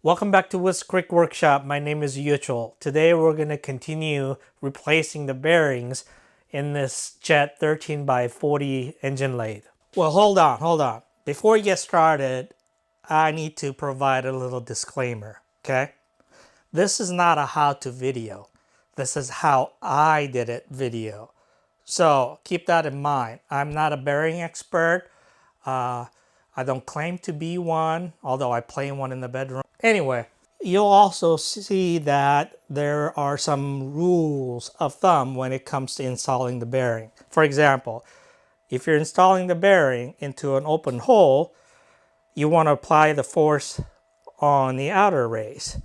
Welcome back to Wiz Quick Workshop. My name is Yuchel. Today we're going to continue replacing the bearings in this JET 1340 engine lathe. Well, hold on. Before we get started, I need to provide a little disclaimer, okay? This is not a how-to video. This is how I did it video. So keep that in mind. I'm not a bearing expert. I don't claim to be one, although I play one in the bedroom. Anyway, you'll also see that there are some rules of thumb when it comes to installing the bearing. For example, if you're installing the bearing into an open hole, you want to apply the force on the outer race.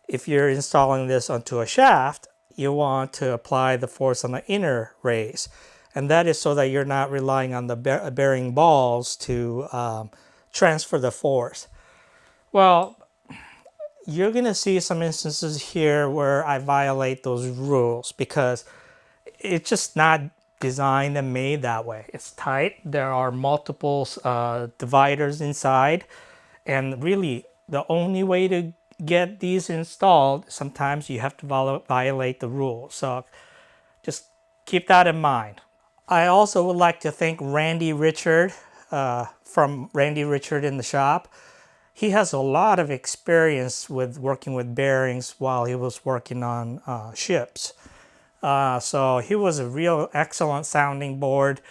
If you're installing this onto a shaft, you want to apply the force on the inner race. And that is so that you're not relying on the bearing balls to transfer the force. Well, you're going to see some instances here where I violate those rules because it's just not designed and made that way. It's tight. There are multiple dividers inside. And really, the only way to get these installed, sometimes you have to violate the rules. So just keep that in mind. I also would like to thank Randy Richard from Randy Richard in the Shop. He has a lot of experience with working with bearings while he was working on ships. So he was a real excellent sounding board,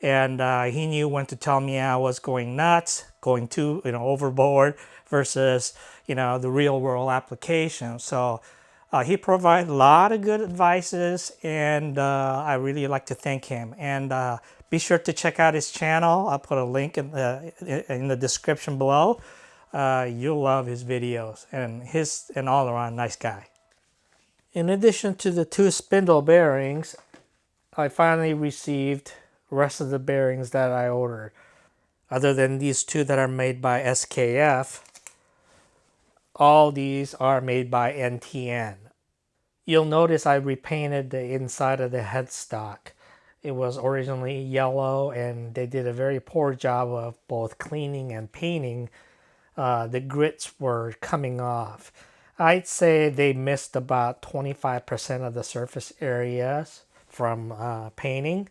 and he knew when to tell me I was going nuts, going too overboard versus the real world application. So he provided a lot of good advices, and I really like to thank him. And be sure to check out his channel. I'll put a link in the description below. You'll love his videos, and he's an all-around nice guy. In addition to the two spindle bearings, I finally received the rest of the bearings that I ordered. Other than these two that are made by SKF, all these are made by NTN. You'll notice I repainted the inside of the headstock. It was originally yellow, and they did a very poor job of both cleaning and painting. The grits were coming off. I'd say they missed about 25% of the surface areas from painting.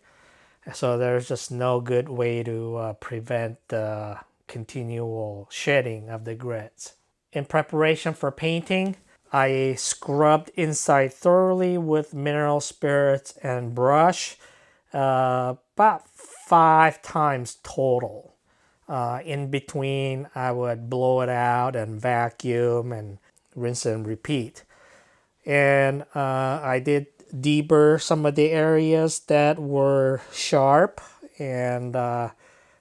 So there's just no good way to prevent the continual shedding of the grits. In preparation for painting, I scrubbed inside thoroughly with mineral spirits and brush, about 5 times total. In between, I would blow it out and vacuum and rinse and repeat. And I did deburr some of the areas that were sharp and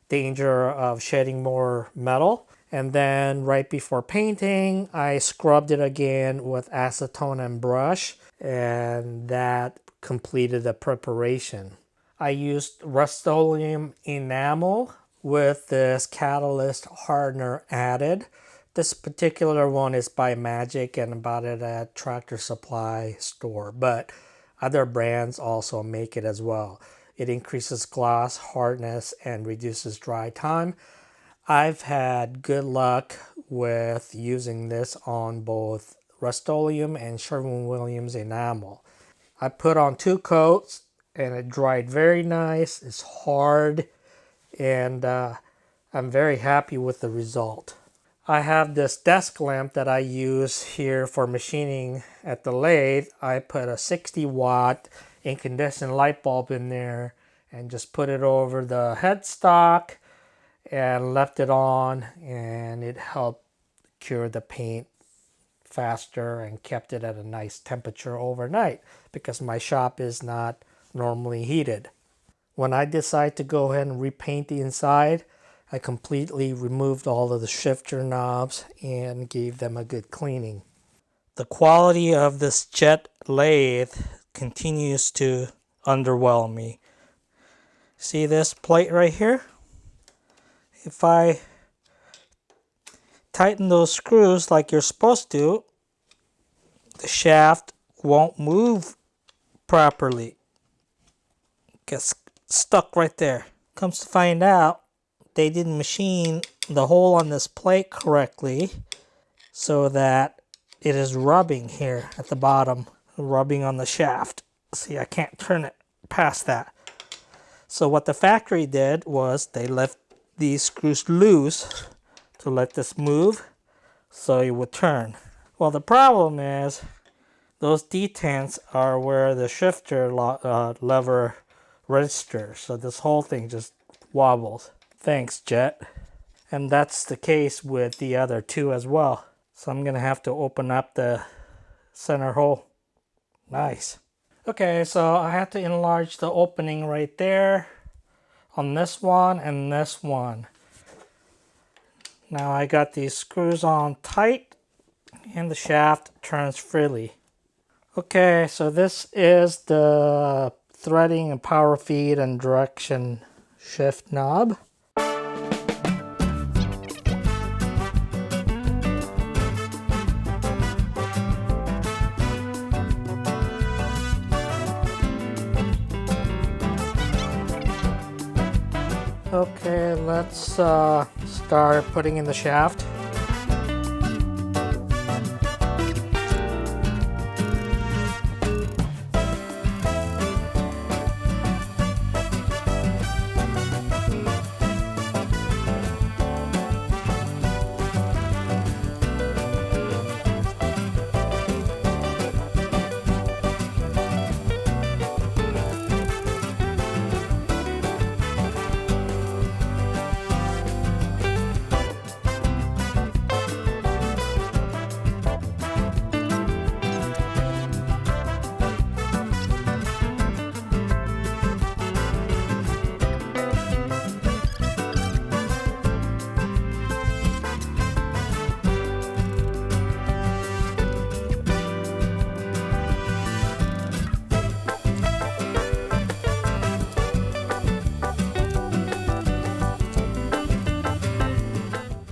danger of shedding more metal. And then right before painting, I scrubbed it again with acetone and brush, and that completed the preparation. I used Rust-Oleum enamel with this catalyst hardener added. This particular one is by Magic and bought it at Tractor Supply store, but other brands also make it as well. It increases gloss, hardness, and reduces dry time. I've had good luck with using this on both Rust-Oleum and Sherwin-Williams enamel. I put on 2 coats and it dried very nice. It's hard, and I'm very happy with the result. I have this desk lamp that I use here for machining at the lathe. I put a 60-watt incandescent light bulb in there and just put it over the headstock and left it on, and it helped cure the paint faster and kept it at a nice temperature overnight because my shop is not normally heated. When I decide to go ahead and repaint the inside, I completely removed all of the shifter knobs and gave them a good cleaning. The quality of this JET lathe continues to underwhelm me. See this plate right here? If I tighten those screws like you're supposed to, the shaft won't move properly. It gets stuck right there. Comes to find out, they didn't machine the hole on this plate correctly, so that it is rubbing here at the bottom, rubbing on the shaft. See, I can't turn it past that. So what the factory did was they left these screws loose to let this move so it would turn. Well, the problem is those detents are where the shifter lever registers, so this whole thing just wobbles. Thanks, Jet. And that's the case with the other two as well. So I'm gonna have to open up the center hole. Nice. Okay, so I have to enlarge the opening right there on this one and this one. Now I got these screws on tight and the shaft turns freely. Okay, so this is the threading and power feed and direction shift knob. Okay, let's start putting in the shaft.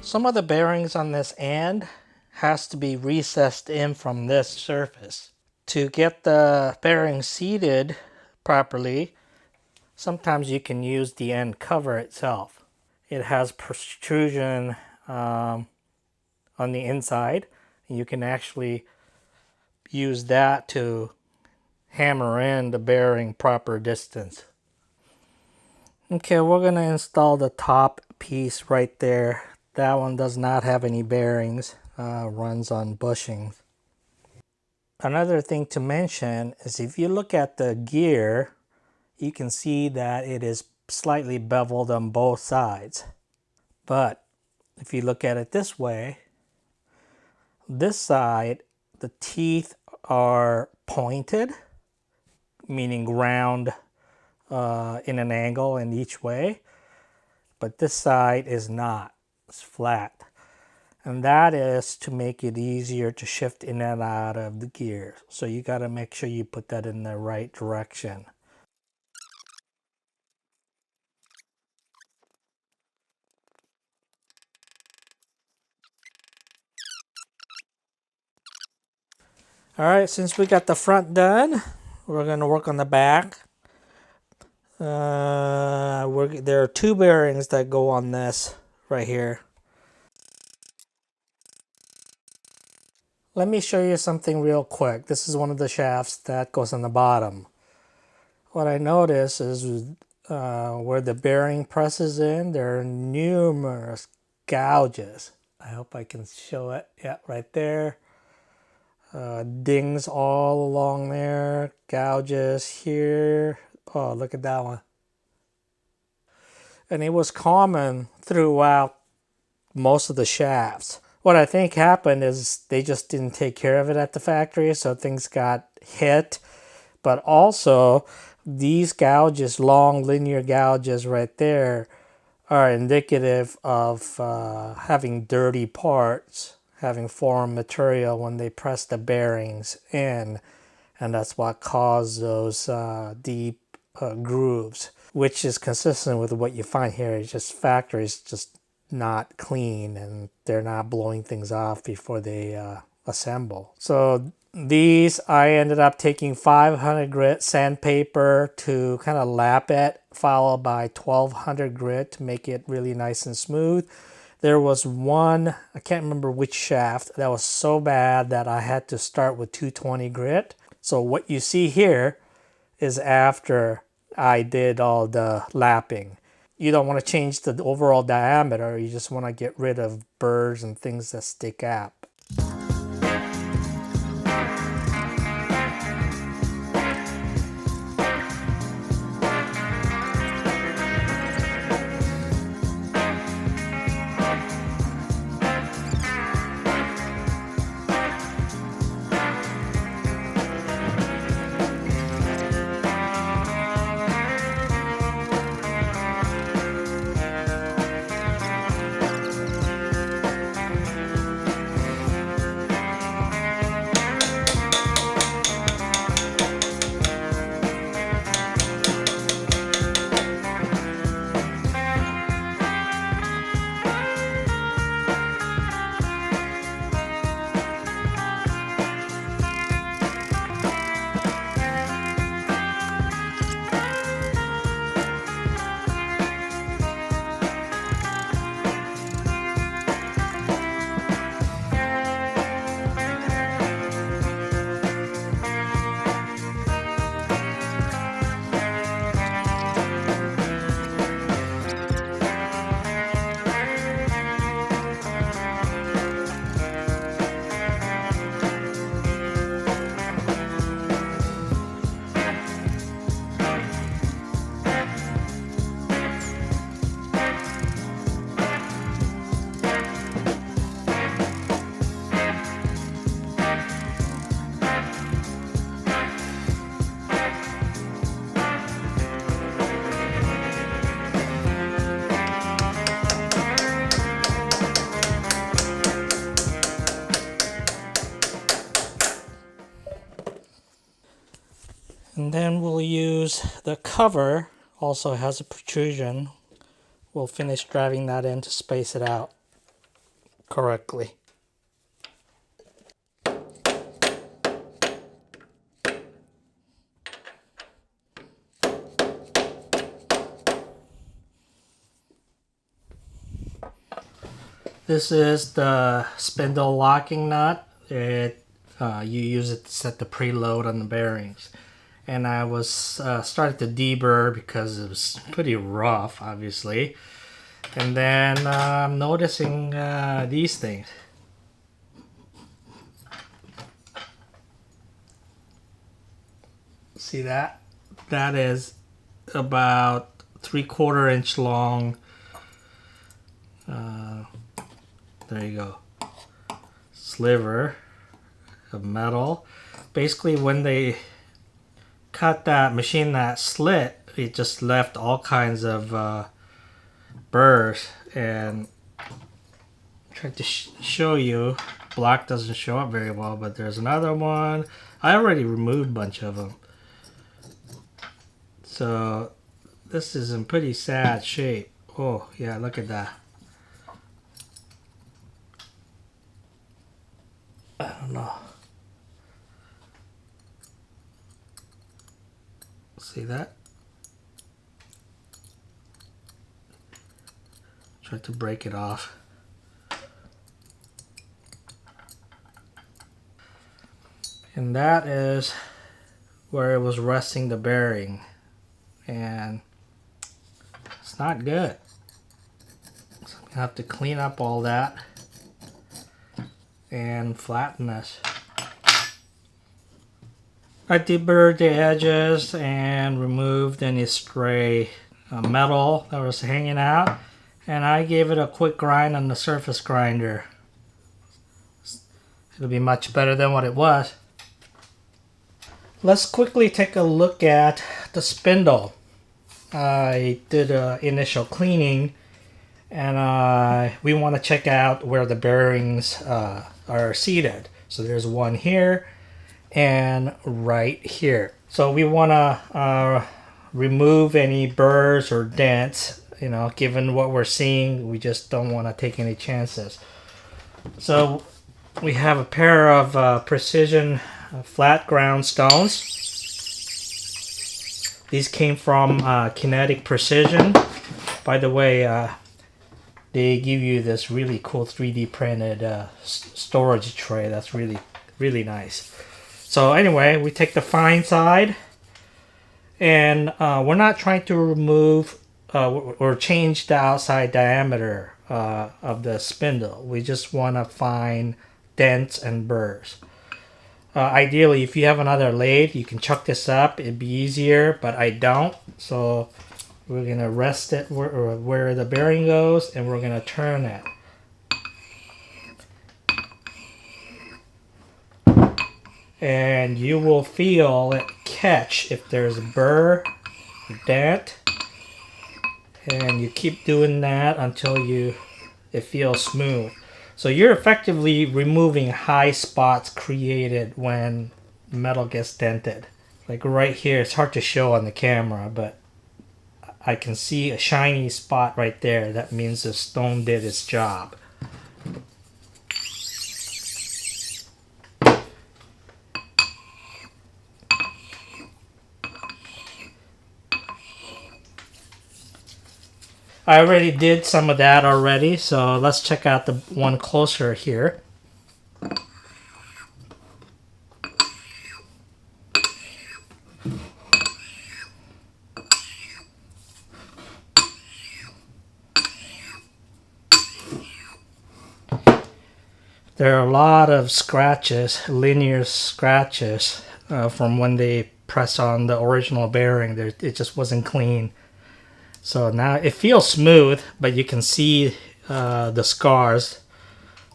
Some of the bearings on this end has to be recessed in from this surface. To get the bearing seated properly, sometimes you can use the end cover itself. It has protrusion on the inside. You can actually use that to hammer in the bearing proper distance. Okay, we're going to install the top piece right there. That one does not have any bearings, runs on bushings. Another thing to mention is if you look at the gear, you can see that it is slightly beveled on both sides. But if you look at it this way, this side, the teeth are pointed, meaning round in an angle in each way. But this side is not. It's flat. And that is to make it easier to shift in and out of the gear. So you got to make sure you put that in the right direction. All right, since we got the front done, we're going to work on the back. There are two bearings that go on this right here. Let me show you something real quick. This is one of the shafts that goes on the bottom. What I notice is where the bearing presses in, there are numerous gouges. I hope I can show it. Yeah, right there. Dings all along there. Gouges here. Oh, look at that one. And it was common throughout most of the shafts. What I think happened is they just didn't take care of it at the factory, so things got hit. But also, these gouges, long linear gouges right there, are indicative of having dirty parts, having foreign material when they press the bearings in. And that's what caused those deep grooves, which is consistent with what you find here. It's just factories just not clean and they're not blowing things off before they assemble. So these, I ended up taking 500 grit sandpaper to kind of lap it, followed by 1200 grit to make it really nice and smooth. There was one, I can't remember which shaft, that was so bad that I had to start with 220 grit. So what you see here is after I did all the lapping. You don't want to change the overall diameter, you just want to get rid of burrs and things that stick out. And then we'll use the cover, also has a protrusion. We'll finish driving that in to space it out correctly. This is the spindle locking nut. You use it to set the preload on the bearings. And I was started to deburr because it was pretty rough, obviously. And then I'm noticing these things. See that? That is about 3/4 inch long. There you go. Sliver of metal. Basically, when they cut that, machine that slit, it just left all kinds of burrs. And try to show you. Black doesn't show up very well, but there's another one. I already removed a bunch of them. So this is in pretty sad shape. Oh yeah, look at that. I don't know. See that? Try to break it off. And that is where it was resting the bearing. And it's not good. So I'm gonna have to clean up all that and flatten this. I deburred the edges and removed any stray metal that was hanging out, and I gave it a quick grind on the surface grinder. It'll be much better than what it was. Let's quickly take a look at the spindle. I did an initial cleaning, and we want to check out where the bearings are seated. So there's one here and right here. So we want to remove any burrs or dents. You know, given what we're seeing, we just don't want to take any chances. So we have a pair of precision flat ground stones. These came from Kinetic Precision. By the way, they give you this really cool 3D printed storage tray. That's really nice. So anyway, we take the fine side, and we're not trying to remove or change the outside diameter of the spindle. We just want to find dents and burrs. Ideally, if you have another lathe, you can chuck this up. It'd be easier, but I don't. So we're going to rest it where the bearing goes, and we're going to turn it. And you will feel it catch if there's a burr, a dent, and you keep doing that until it feels smooth. So you're effectively removing high spots created when metal gets dented. Like right here, it's hard to show on the camera, but I can see a shiny spot right there. That means the stone did its job. I already did some of that already, so let's check out the one closer here. There are a lot of scratches, linear scratches from when they press on the original bearing. It just wasn't clean. So now it feels smooth, but you can see the scars.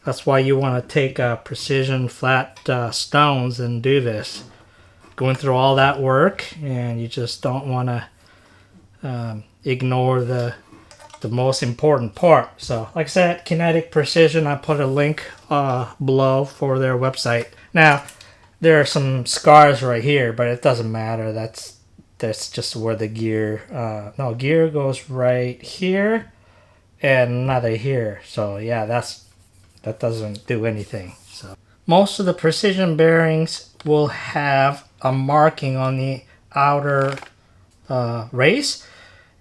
That's why you want to take precision flat stones and do this. Going through all that work, and you just don't want to ignore the most important part. So like I said, Kinetic Precision, I put a link below for their website. Now there are some scars right here, but it doesn't matter. That's just where the gear gear goes right here and another here. So yeah, that doesn't do anything. So most of the precision bearings will have a marking on the outer race,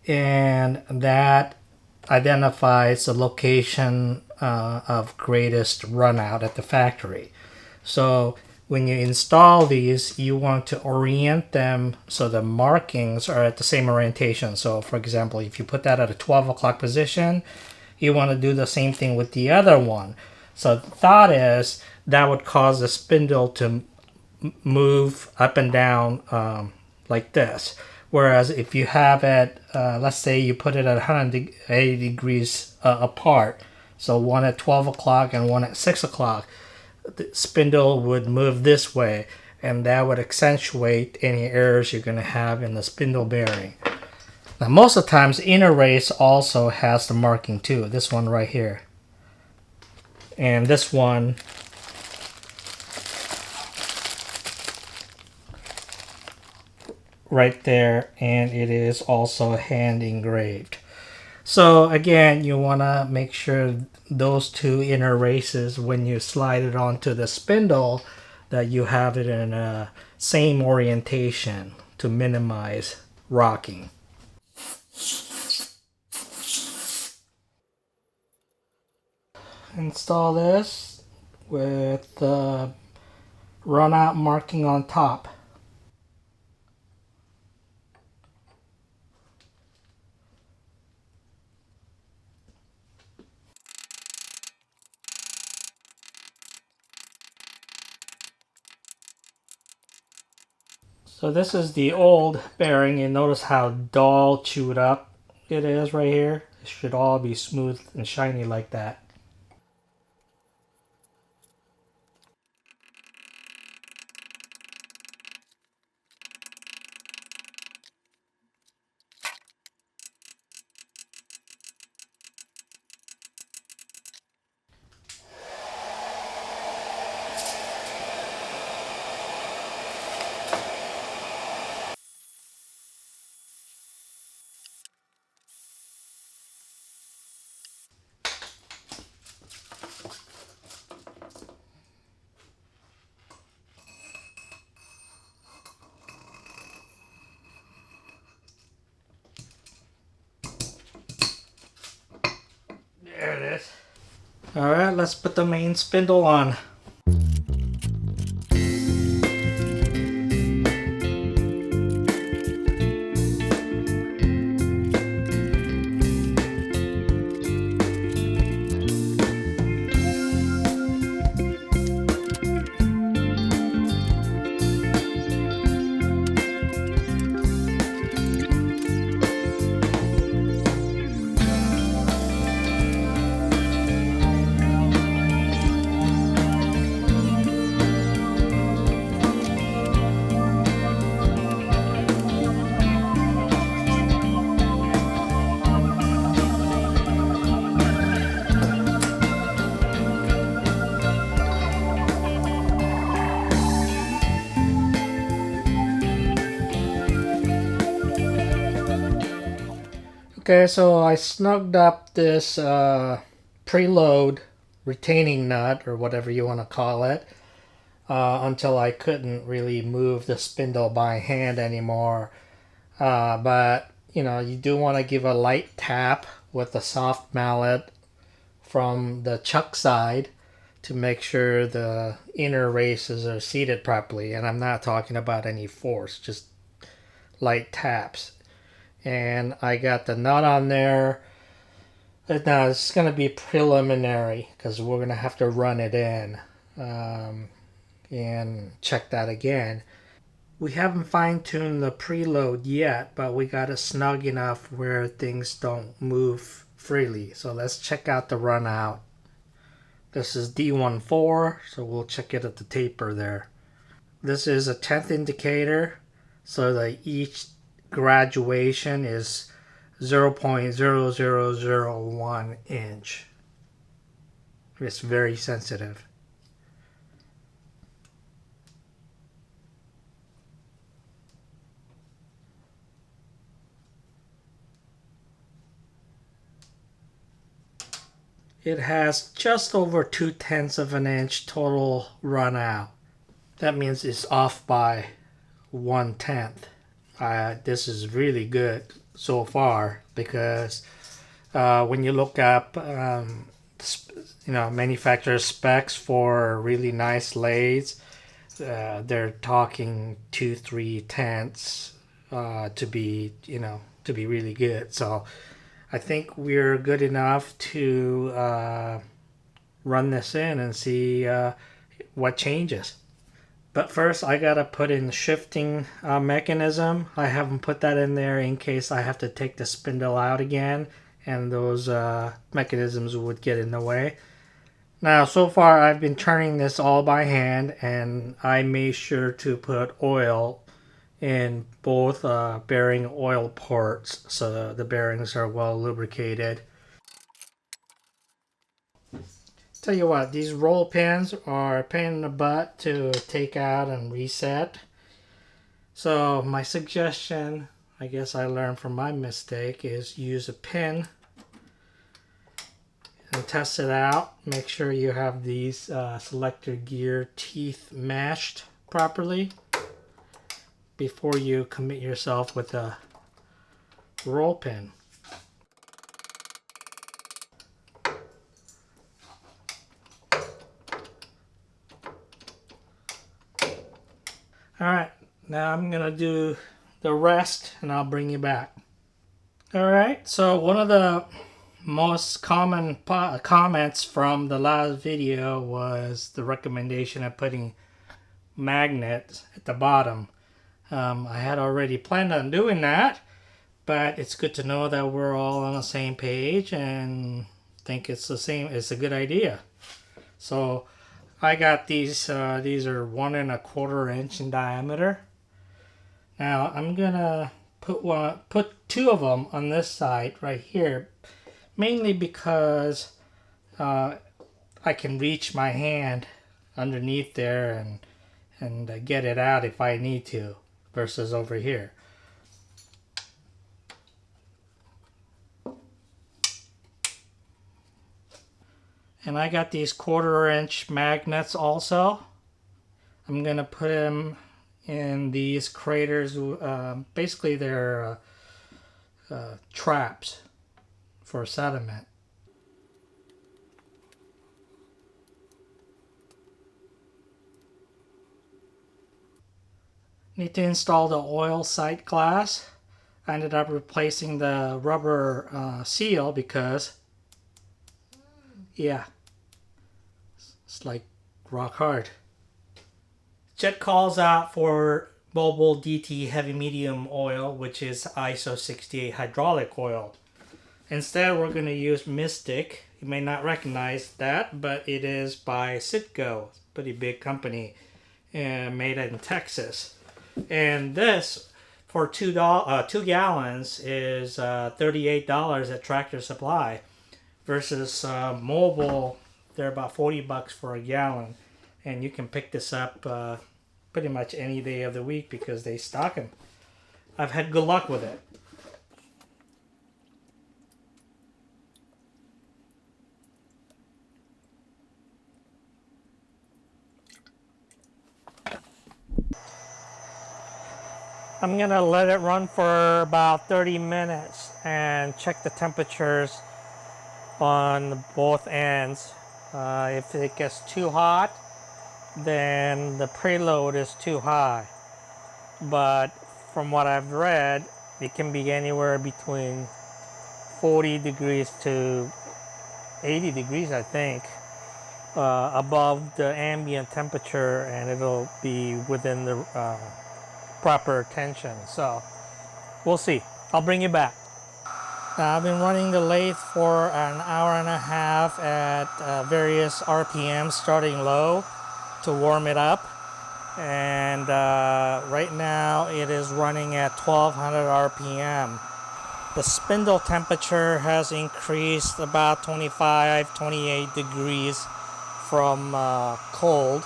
and that identifies the location of greatest runout at the factory. So when you install these, you want to orient them so the markings are at the same orientation. So for example, if you put that at a 12 o'clock position, you want to do the same thing with the other one. So the thought is that would cause the spindle to move up and down like this. Whereas if you have it, let's say you put it at 180 degrees apart, so one at 12 o'clock and one at 6 o'clock, the spindle would move this way, and that would accentuate any errors you're going to have in the spindle bearing. Now most of the times, inner race also has the marking too. This one right here. And this one right there, and it is also hand engraved. So again, you want to make sure those two inner races, when you slide it onto the spindle, that you have it in a same orientation to minimize rocking. Install this with the runout marking on top. So this is the old bearing, and notice how dull chewed up it is right here. It should all be smooth and shiny like that. Alright, let's put the main spindle on. Okay, so I snugged up this preload retaining nut, or whatever you want to call it, until I couldn't really move the spindle by hand anymore. But, you know, you do want to give a light tap with a soft mallet from the chuck side to make sure the inner races are seated properly. And I'm not talking about any force, just light taps. And I got the nut on there. Now it's going to be preliminary because we're going to have to run it in and check that again. We haven't fine-tuned the preload yet, but we got it snug enough where things don't move freely. So let's check out the run out. This is D14, so we'll check it at the taper there. This is a 10th indicator, so that each graduation is 0.0001 inch. It's very sensitive. It has just over 0.2 of an inch total run out. That means it's off by 1/10. This is really good so far because when you look up manufacturer specs for really nice lathes, they're talking 2-3 to be really good. So I think we're good enough to run this in and see what changes. But first I gotta put in the shifting mechanism. I haven't put that in there in case I have to take the spindle out again and those mechanisms would get in the way. Now so far I've been turning this all by hand, and I made sure to put oil in both bearing oil ports so the bearings are well lubricated. Tell you what, these roll pins are a pain in the butt to take out and reset. So my suggestion, I guess I learned from my mistake, is use a pin and test it out. Make sure you have these selector gear teeth meshed properly before you commit yourself with a roll pin. Alright, now I'm going to do the rest and I'll bring you back. Alright, so one of the most common comments from the last video was the recommendation of putting magnets at the bottom. I had already planned on doing that, but it's good to know that we're all on the same page and think it's a good idea. So I got these are 1 1/4 inch in diameter. Now I'm gonna put 2 of them on this side right here, mainly because I can reach my hand underneath there and get it out if I need to, versus over here. And I got these 1/4 inch magnets also. I'm gonna put them in these craters. Basically they're traps for sediment. Need to install the oil sight glass. I ended up replacing the rubber seal because, yeah, it's like rock hard. JET calls out for mobile DT heavy medium oil, which is ISO 68 hydraulic oil. Instead, we're going to use Mystic. You may not recognize that, but it is by Citgo, pretty big company, and made in Texas. And this, for two gallons, is $38 at Tractor Supply, versus Mobile, they're about 40 bucks for a gallon. And you can pick this up pretty much any day of the week because they stock them. I've had good luck with it. I'm gonna let it run for about 30 minutes and check the temperatures on both ends. If it gets too hot, then the preload is too high. But from what I've read, it can be anywhere between 40 degrees to 80 degrees, I think, above the ambient temperature, and it'll be within the proper tension. So we'll see. I'll bring you back. Now, I've been running the lathe for an hour and a half at various RPMs, starting low to warm it up. And right now it is running at 1200 RPM. The spindle temperature has increased about 25, 28 degrees from cold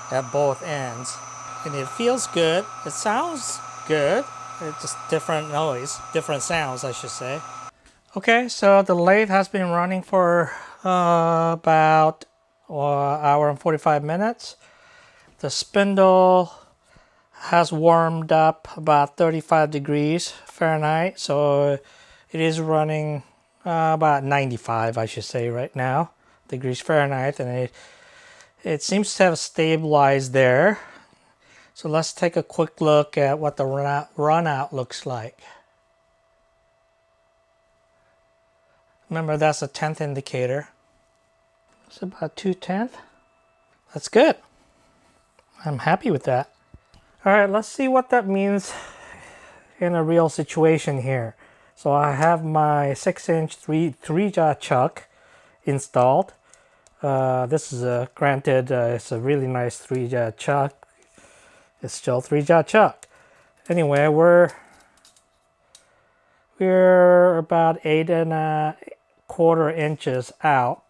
at both ends. And it feels good. It sounds good. It's just different noise, different sounds, I should say. Okay, so the lathe has been running for about an hour and 45 minutes. The spindle has warmed up about 35 degrees Fahrenheit, so it is running about 95, I should say, right now, degrees Fahrenheit, and it seems to have stabilized there. So let's take a quick look at what the run out looks like. Remember, that's a 10th indicator. It's about 2/10. That's good. I'm happy with that. All right, let's see what that means in a real situation here. So I have my 6-inch 3-jaw chuck installed. This is granted, it's a really nice 3-jaw chuck. It's still 3-jaw chuck. Anyway, we're about 8¼ inches out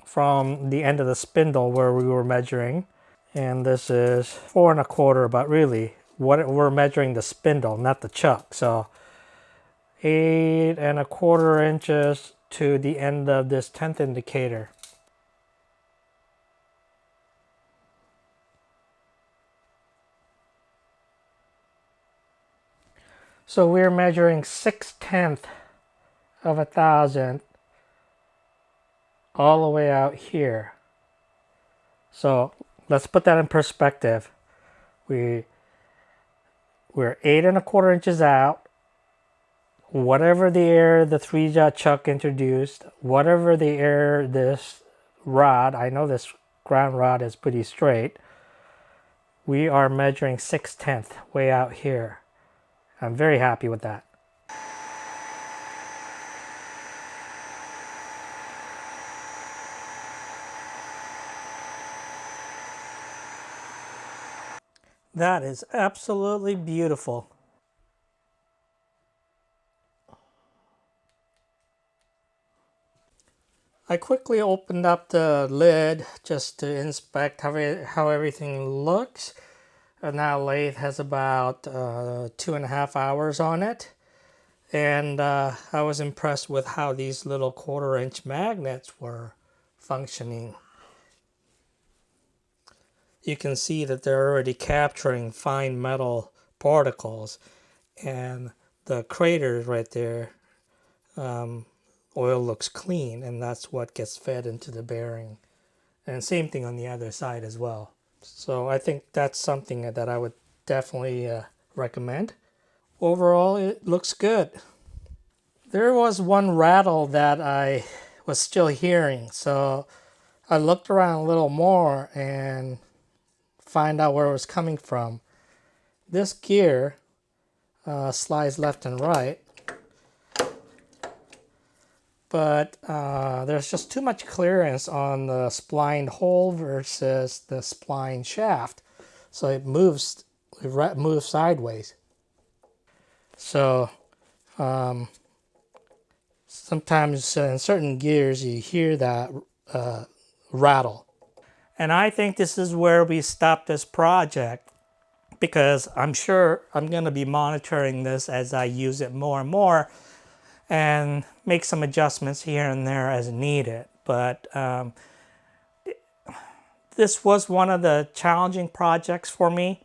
from the end of the spindle where we were measuring. And this is 4¼ but really what we're measuring the spindle, not the chuck. So 8¼ inches to the end of this 10th indicator. So we're measuring 6/10 of a thousand all the way out here. So let's put that in perspective. We're 8¼ inches out. Whatever the air the 3-jaw chuck introduced, whatever the air this rod, I know this ground rod is pretty straight, we are measuring 6/10 way out here. I'm very happy with that. That is absolutely beautiful. I quickly opened up the lid just to inspect how everything looks. Now lathe has about 2.5 hours on it. And I was impressed with how these little 1/4 inch magnets were functioning. You can see that they're already capturing fine metal particles, and the craters right there, oil looks clean, and that's what gets fed into the bearing. And same thing on the other side as well. So I think that's something that I would definitely recommend. Overall, it looks good. There was one rattle that I was still hearing, so I looked around a little more and find out where it was coming from. This gear slides left and right, but there's just too much clearance on the spline hole versus the spline shaft, so it moves sideways. So sometimes in certain gears you hear that rattle. And I think this is where we stop this project, because I'm sure I'm going to be monitoring this as I use it more and more and make some adjustments here and there as needed. But this was one of the challenging projects for me.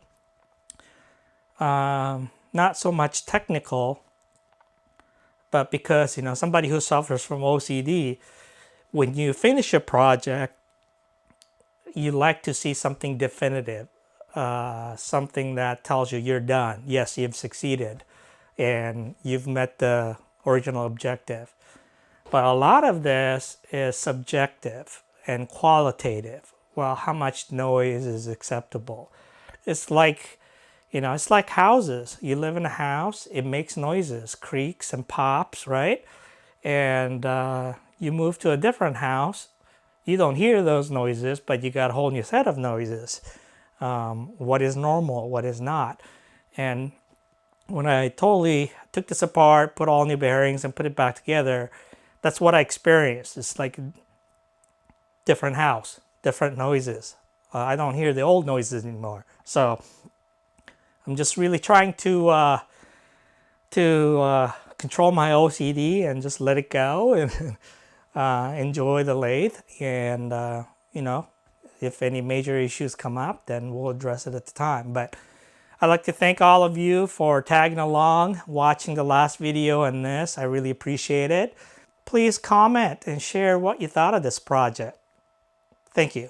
Not so much technical, but because, you know, somebody who suffers from OCD, when you finish a project, you like to see something definitive, something that tells you you're done. Yes, you've succeeded and you've met the original objective. But a lot of this is subjective and qualitative. Well, how much noise is acceptable? It's like, you know, it's like houses. You live in a house, it makes noises, creaks and pops, right? And you move to a different house, you don't hear those noises, but you got a whole new set of noises. What is normal, what is not. And when I totally took this apart, put all new bearings and put it back together, that's what I experienced. It's like a different house, different noises. I don't hear the old noises anymore. So I'm just really trying to control my OCD and just let it go and enjoy the lathe. And you know, if any major issues come up, then we'll address it at the time. But I'd like to thank all of you for tagging along, watching the last video and this. I really appreciate it. Please comment and share what you thought of this project. Thank you.